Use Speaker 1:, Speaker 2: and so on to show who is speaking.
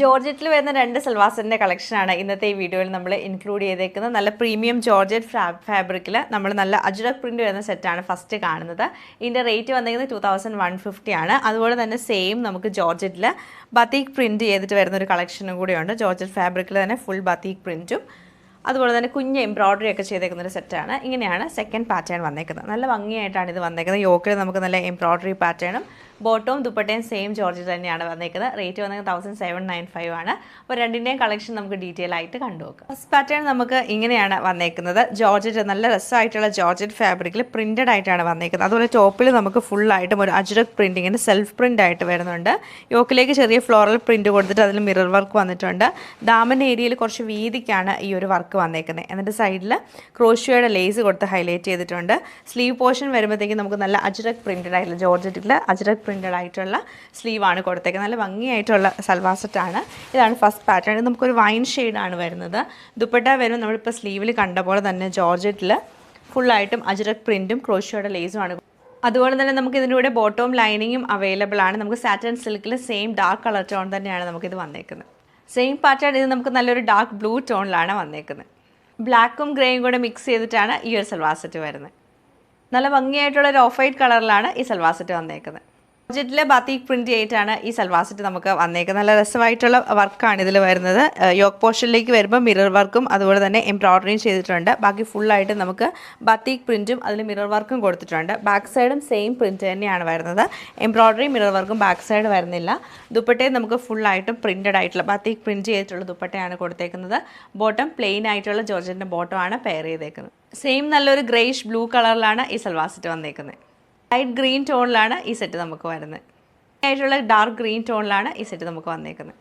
Speaker 1: ജോർജറ്റിൽ വരുന്ന രണ്ട് സൽവാർ സെറ്റിൻ്റെ കളക്ഷനാണ് ഇന്നത്തെ ഈ വീഡിയോയിൽ നമ്മൾ ഇൻക്ലൂഡ് ചെയ്തേക്കുന്നത്. നല്ല പ്രീമിയം ജോർജറ്റ് ഫാബ്രിക്കിൽ നമ്മൾ നല്ല അജ്രക് പ്രിൻ്റ് വരുന്ന സെറ്റാണ് ഫസ്റ്റ് കാണുന്നത്. ഇതിൻ്റെ റേറ്റ് വന്നിരിക്കുന്നത് 2150 ആണ്. അതുപോലെ തന്നെ സെയിം നമുക്ക് ജോർജറ്റിൽ ബത്തീക് പ്രിൻറ്റ് ചെയ്തിട്ട് വരുന്നൊരു കളക്ഷനും കൂടിയുണ്ട്. ജോർജറ്റ് ഫാബ്രിക്കിൽ തന്നെ ഫുൾ ബത്തീക് പ്രിൻറ്റും അതുപോലെ തന്നെ കുഞ്ഞ് എംബ്രോയ്ഡറി ഒക്കെ ചെയ്തേക്കുന്നൊരു സെറ്റാണ്. ഇങ്ങനെയാണ് സെക്കൻഡ് പാറ്റേൺ വന്നേക്കുന്നത്. നല്ല ഭംഗിയായിട്ടാണ് ഇത് വന്നേക്കുന്നത്. യോക്കിൽ നമുക്ക് നല്ല എംബ്രോയ്ഡറി പാറ്റേണും ബോട്ടവും ദുപ്പട്ടയും സെയിം ജോർജറ്റ് തന്നെയാണ് വന്നേക്കുന്നത്. റേറ്റ് വന്നത് 1795 ആണ്. അപ്പോൾ രണ്ടിൻ്റെയും കളക്ഷൻ നമുക്ക് ഡീറ്റെയിൽ ആയിട്ട് കണ്ടുനോക്കാം. ഫസ്റ്റ് പാറ്റേൺ നമുക്ക് ഇങ്ങനെയാണ് വന്നേക്കുന്നത്. ജോർജറ്റ് നല്ല രസമായിട്ടുള്ള ജോർജറ്റ് ഫാബ്രിക്കിൽ പ്രിൻറ്റഡ് ആയിട്ടാണ് വന്നേക്കുന്നത്. അതുപോലെ ടോപ്പിൽ നമുക്ക് ഫുള്ളായിട്ടും ഒരു അജ്രക് പ്രിൻറ്റിങ്ങിന് സെൽഫ് പ്രിൻ്റ് ആയിട്ട് വരുന്നുണ്ട്. യോക്കിലേക്ക് ചെറിയ ഫ്ലോറൽ പ്രിൻറ്റ് കൊടുത്തിട്ട് അതിൽ മിറർ വർക്ക് വന്നിട്ടുണ്ട്. ദാമൻ ഏരിയയിൽ കുറച്ച് വീതിക്കാണ് ഈ ഒരു വർക്ക് വന്നേക്കുന്നത്. എന്നിട്ട് സൈഡിൽ ക്രോഷ്യോയുടെ ലേസ് കൊടുത്ത് ഹൈലൈറ്റ് ചെയ്തിട്ടുണ്ട്. സ്ലീവ് പോർഷൻ വരുമ്പോഴത്തേക്കും നമുക്ക് നല്ല അജ്രക് പ്രിൻറ്റഡ് ആയിട്ടുള്ള ജോർജറ്റിൽ അജ്രക് പ്രിൻറ്റഡ് ആയിട്ടുള്ള സ്ലീവാണ് കൊടുത്തേക്കുന്നത്. നല്ല ഭംഗിയായിട്ടുള്ള സൽവാർ സെറ്റാണ്. ഇതാണ് ഫസ്റ്റ് പാറ്റേൺ. ഇത് നമുക്കൊരു വൈൻ ഷെയ്ഡാണ് വരുന്നത്. ദുപ്പട്ട വരുമ്പോൾ നമ്മളിപ്പോൾ സ്ലീവിൽ കണ്ട പോലെ തന്നെ ജോർജറ്റിൽ ഫുള്ളായിട്ടും അജ്രക് പ്രിൻറ്റും ക്രോഷ്യോയുടെ ലേസുമാണ്. അതുപോലെ തന്നെ നമുക്ക് ഇതിൻ്റെ കൂടെ ബോട്ടവും ലൈനിങ്ങും അവൈലബിൾ ആണ്. നമുക്ക് സാറ്റൻ സിൽക്കിൽ സെയിം ഡാർക്ക് കളർ ടോൺ തന്നെയാണ് നമുക്കിത് വന്നേക്കുന്നത്. സെയിം പാറ്റേൺ ഇത് നമുക്ക് നല്ലൊരു ഡാർക്ക് ബ്ലൂ ടോണിലാണ് വന്നേക്കുന്നത്. ബ്ലാക്കും ഗ്രേയും കൂടെ മിക്സ് ചെയ്തിട്ടാണ് ഈ ഒരു സൽവാർ സെറ്റ് വരുന്നത്. നല്ല ഭംഗിയായിട്ടുള്ള ഒരു ഓഫ് വൈറ്റ് കളറിലാണ് ഈ സൽവാർ സെറ്റ് വന്നേക്കുന്നത്. ജോർജറ്റിലെ ബത്തീക് പ്രിൻറ്റ് ചെയ്തിട്ടാണ് ഈ സൽവാർ സെറ്റ് നമുക്ക് വന്നേക്കുന്നത്. നല്ല രസമായിട്ടുള്ള വർക്കാണ് ഇതിൽ വരുന്നത്. യോക്ക് പോർഷനിലേക്ക് വരുമ്പോൾ മിറർ വർക്കും അതുപോലെ തന്നെ എംബ്രോയ്ഡറിയും ചെയ്തിട്ടുണ്ട്. ബാക്കി ഫുള്ളായിട്ട് നമുക്ക് ബത്തീക് പ്രിൻറ്റും അതിൽ മിറർ വർക്കും കൊടുത്തിട്ടുണ്ട്. ബാക്ക് സൈഡും സെയിം പ്രിൻറ്റ് തന്നെയാണ് വരുന്നത്. എംബ്രോയ്ഡറി മിറർ വർക്കും ബാക്ക് സൈഡ് വരുന്നില്ല. ദുപ്പട്ടയും നമുക്ക് ഫുള്ളായിട്ടും പ്രിൻറ്റഡ് ആയിട്ടുള്ള ബത്തീക് പ്രിൻറ്റ് ചെയ്തിട്ടുള്ള ദുപ്പട്ടയാണ് കൊടുത്തേക്കുന്നത്. ബോട്ടം പ്ലെയിൻ ആയിട്ടുള്ള ജോർജറ്റിൻ്റെ ബോട്ടമാണ് പെയർ ചെയ്തേക്കുന്നത്. സെയിം നല്ലൊരു ഗ്രേഷ് ബ്ലൂ കളറിലാണ് ഈ സൽവാർ സെറ്റ് വന്നേക്കുന്നത്. ലൈറ്റ് ഗ്രീൻ ടോണിലാണ് ഈ സെറ്റ് നമുക്ക് വരുന്നത്. ആയിട്ടുള്ള ഡാർക്ക് ഗ്രീൻ ടോണിലാണ് ഈ സെറ്റ് നമുക്ക് വന്നേക്കുന്നത്.